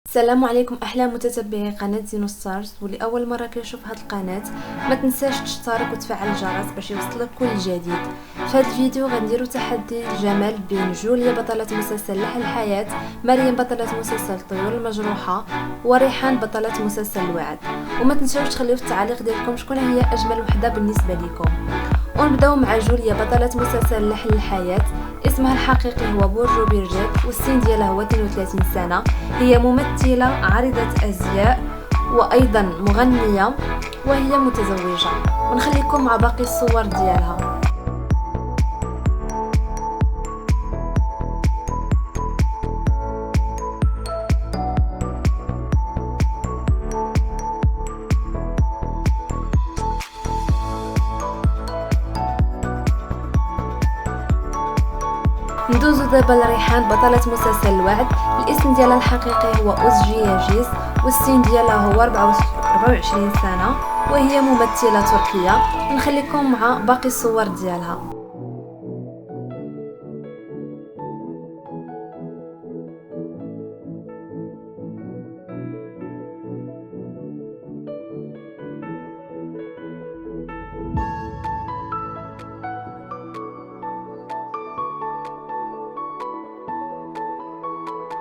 السلام عليكم احلى متتبعي قناه زينو ستارز، واللي اول مره كيشوف هاد القناه ما تنساش تشترك وتفعل الجرس باش يوصلك كل جديد. في هاد الفيديو غنديروا تحدي الجمال بين جوليا بطله مسلسل لحن الحياه، مريم بطله مسلسل الطيور المجروحه، وريحان بطله مسلسل الوعد. وما تنساوش تخليو في التعليق ديالكم شكون هي اجمل وحده بالنسبه لكم. ونبداو مع جوليا بطله مسلسل لحن الحياه. اسمها الحقيقي هو بورجو بيرجيت، والسن ديالها هو 32 سنه. هي ممثله عارضه ازياء وايضا مغنيه، وهي متزوجه. ونخليكم مع باقي الصور ديالها. ندوزو دابا لريحان بطلة مسلسل الوعد. الاسم ديالها الحقيقي هو أوزجي ياجيز، والسن ديالها هو 24 سنة، وهي ممثلة تركية. نخليكم مع باقي الصور ديالها.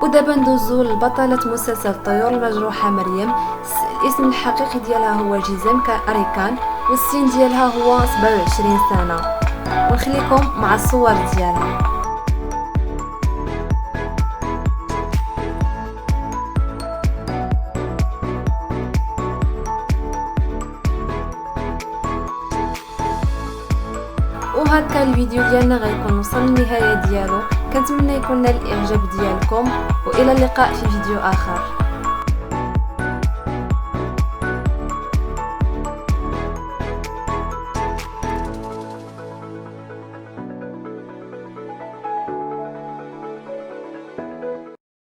ودابا ندوزو لبطلة مسلسل الطيور المجروحة مريم. الاسم الحقيقي ديالها هو جيزام أريكان، والسن ديالها هو 27 سنة. ونخليكم مع الصور ديالها. وهكا الفيديو ديالنا غيكون وصل للنهايه ديالو. كنتمنى يكون نال الاعجاب ديالكم، والى اللقاء في فيديو اخر.